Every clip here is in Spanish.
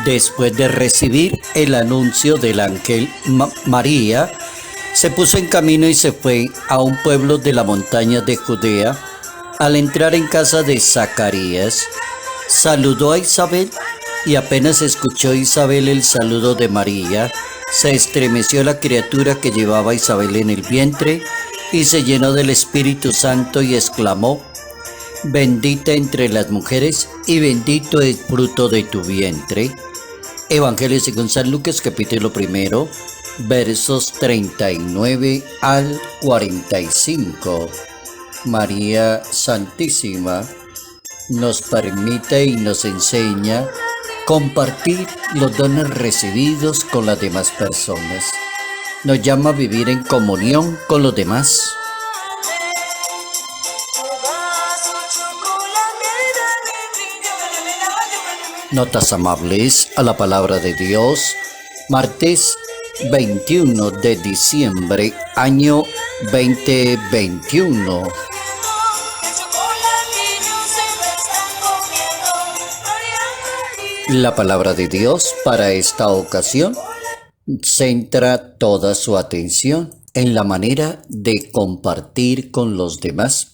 Después de recibir el anuncio del ángel, María se puso en camino y se fue a un pueblo de la montaña de Judea. Al entrar en casa de Zacarías, saludó a Isabel y apenas escuchó Isabel el saludo de María, se estremeció la criatura que llevaba Isabel en el vientre y se llenó del Espíritu Santo y exclamó: Bendita entre las mujeres y bendito el fruto de tu vientre. Evangelio según San Lucas, capítulo 1, versos 39 al 45. María Santísima nos permite y nos enseña compartir los dones recibidos con las demás personas. Nos llama a vivir en comunión con los demás. Notas amables a la palabra de Dios, martes 21 de diciembre, año 2021. La palabra de Dios para esta ocasión centra toda su atención en la manera de compartir con los demás.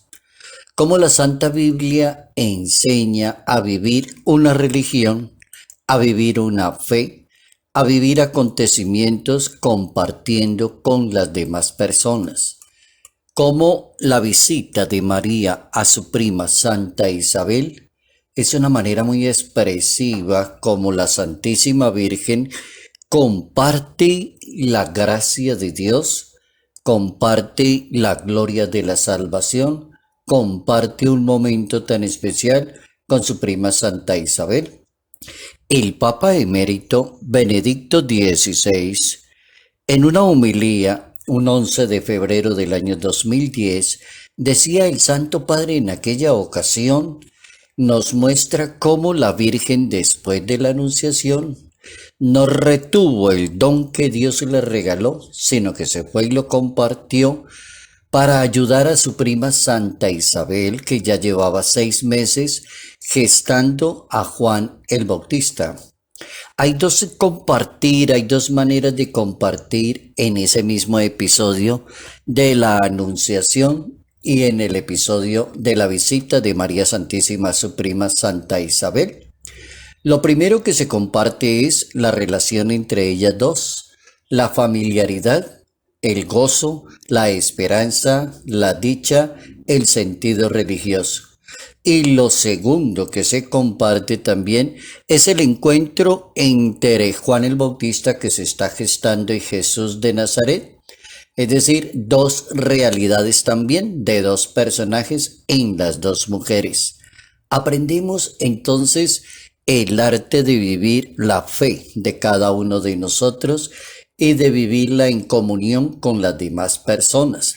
Cómo la Santa Biblia enseña a vivir una religión, a vivir una fe, a vivir acontecimientos compartiendo con las demás personas. Cómo la visita de María a su prima Santa Isabel es una manera muy expresiva como la Santísima Virgen comparte la gracia de Dios, comparte la gloria de la salvación, comparte un momento tan especial con su prima Santa Isabel. El Papa emérito Benedicto XVI, en una homilía un 11 de febrero del año 2010, decía el Santo Padre en aquella ocasión: nos muestra cómo la Virgen, después de la Anunciación, no retuvo el don que Dios le regaló, sino que se fue y lo compartió para ayudar a su prima Santa Isabel, que ya llevaba 6 meses gestando a Juan el Bautista. Hay dos maneras de compartir en ese mismo episodio de la Anunciación y en el episodio de la visita de María Santísima a su prima Santa Isabel. Lo primero que se comparte es la relación entre ellas dos, la familiaridad, el gozo, la esperanza, la dicha, el sentido religioso. Y lo segundo que se comparte también es el encuentro entre Juan el Bautista, que se está gestando, y Jesús de Nazaret. Es decir, dos realidades también de dos personajes en las dos mujeres. Aprendemos entonces el arte de vivir la fe de cada uno de nosotros y de vivirla en comunión con las demás personas.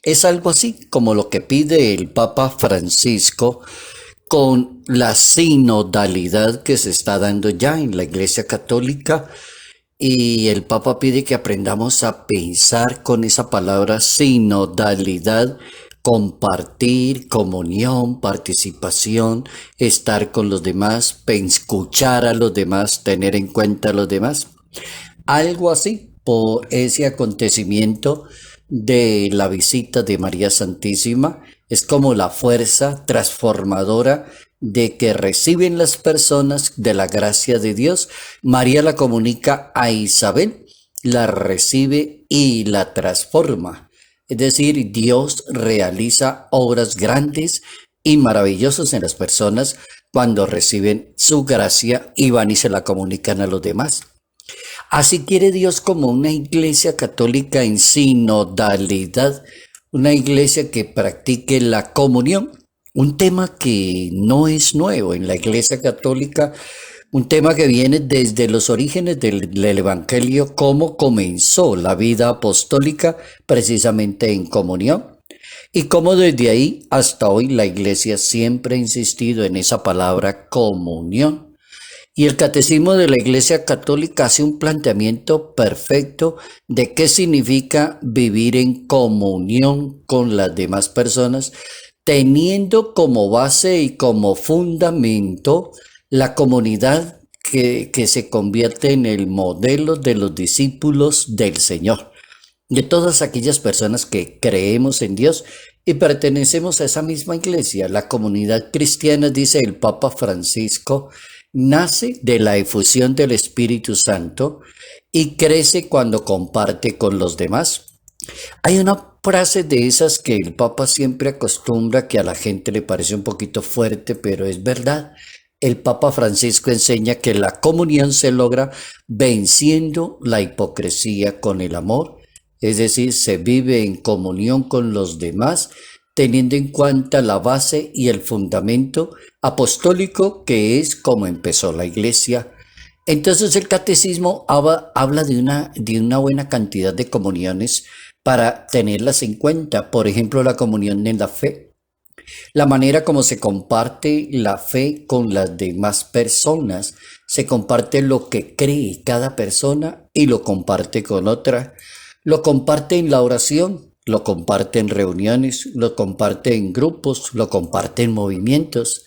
Es algo así como lo que pide el Papa Francisco con la sinodalidad que se está dando ya en la Iglesia Católica, y el Papa pide que aprendamos a pensar con esa palabra sinodalidad: compartir, comunión, participación, estar con los demás, escuchar a los demás, tener en cuenta a los demás. Algo así por ese acontecimiento de la visita de María Santísima es como la fuerza transformadora de que reciben las personas de la gracia de Dios. María la comunica a Isabel, la recibe y la transforma. Es decir, Dios realiza obras grandes y maravillosas en las personas cuando reciben su gracia y van y se la comunican a los demás. Así quiere Dios como una iglesia católica en sinodalidad, una iglesia que practique la comunión, un tema que no es nuevo en la Iglesia Católica, un tema que viene desde los orígenes del Evangelio, cómo comenzó la vida apostólica precisamente en comunión, y cómo desde ahí hasta hoy la Iglesia siempre ha insistido en esa palabra comunión. Y el Catecismo de la Iglesia Católica hace un planteamiento perfecto de qué significa vivir en comunión con las demás personas, teniendo como base y como fundamento la comunidad que se convierte en el modelo de los discípulos del Señor, de todas aquellas personas que creemos en Dios y pertenecemos a esa misma iglesia. La comunidad cristiana, dice el Papa Francisco, nace de la efusión del Espíritu Santo y crece cuando comparte con los demás. Hay una frase de esas que el Papa siempre acostumbra, que a la gente le parece un poquito fuerte, pero es verdad. El Papa Francisco enseña que la comunión se logra venciendo la hipocresía con el amor, es decir, se vive en comunión con los demás, teniendo en cuenta la base y el fundamento apostólico, que es como empezó la Iglesia. Entonces el catecismo habla de una buena cantidad de comuniones para tenerlas en cuenta. Por ejemplo, la comunión en la fe, la manera como se comparte la fe con las demás personas. Se comparte lo que cree cada persona y lo comparte con otra. Lo comparte en la oración, lo comparte en reuniones, lo comparte en grupos, lo comparte en movimientos.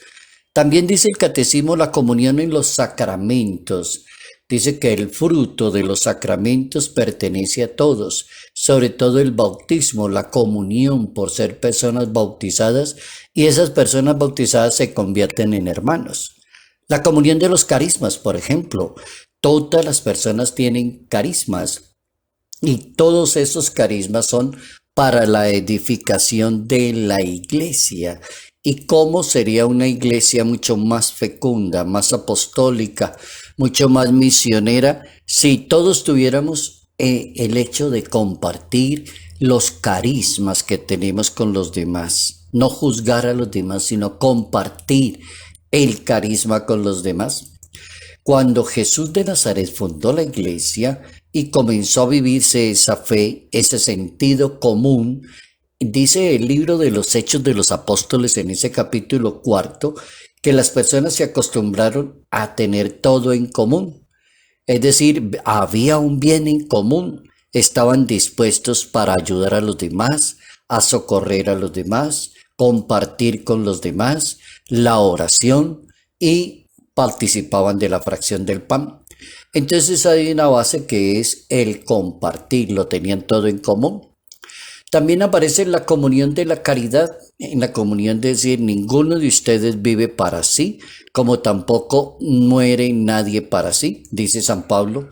También dice el catecismo la comunión en los sacramentos. Dice que el fruto de los sacramentos pertenece a todos, sobre todo el bautismo, la comunión por ser personas bautizadas, y esas personas bautizadas se convierten en hermanos. La comunión de los carismas, por ejemplo, todas las personas tienen carismas y todos esos carismas son para la edificación de la iglesia. ¿Y cómo sería una iglesia mucho más fecunda, más apostólica, mucho más misionera, si todos tuviéramos el hecho de compartir los carismas que tenemos con los demás? No juzgar a los demás, sino compartir el carisma con los demás. Cuando Jesús de Nazaret fundó la iglesia y comenzó a vivirse esa fe, ese sentido común, dice el libro de los Hechos de los Apóstoles en ese capítulo 4, que las personas se acostumbraron a tener todo en común. Es decir, había un bien en común, estaban dispuestos para ayudar a los demás, a socorrer a los demás, compartir con los demás, la oración, y participaban de la fracción del pan. Entonces hay una base que es el compartir, lo tenían todo en común. También aparece la comunión de la caridad, en la comunión de decir, ninguno de ustedes vive para sí, como tampoco muere nadie para sí, dice San Pablo.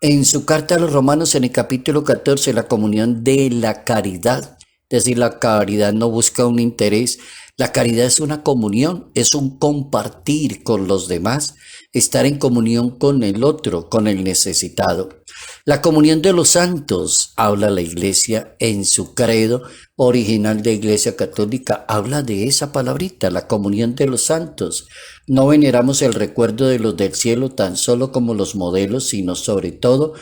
En su carta a los Romanos, en el capítulo 14, la comunión de la caridad, es decir, la caridad no busca un interés, la caridad es una comunión, es un compartir con los demás, estar en comunión con el otro, con el necesitado. La comunión de los santos, habla la iglesia en su credo original de Iglesia Católica, habla de esa palabrita, la comunión de los santos. No veneramos el recuerdo de los del cielo tan solo como los modelos, sino sobre todo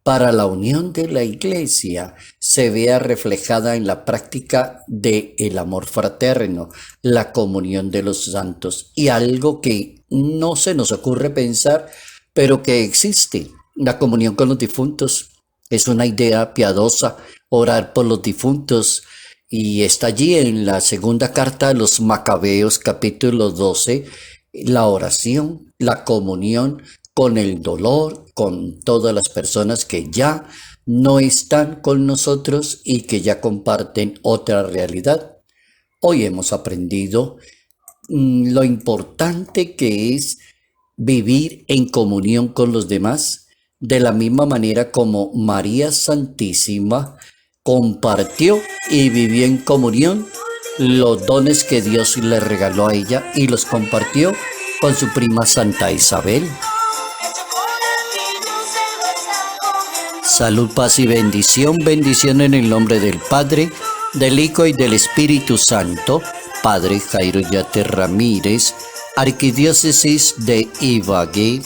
para la unión de la iglesia se vea reflejada en la práctica del amor fraterno, la comunión de los santos. Y algo que no se nos ocurre pensar, pero que existe, la comunión con los difuntos. Es una idea piadosa, orar por los difuntos, y está allí en la segunda carta de los Macabeos, capítulo 12, la oración, la comunión con el dolor, con todas las personas que ya no están con nosotros y que ya comparten otra realidad. Hoy hemos aprendido lo importante que es vivir en comunión con los demás, de la misma manera como María Santísima compartió y vivió en comunión los dones que Dios le regaló a ella y los compartió con su prima Santa Isabel. Salud, paz y bendición. Bendición en el nombre del Padre, del Hijo y del Espíritu Santo. Padre Jairo Yate Ramírez, Arquidiócesis de Ibagué,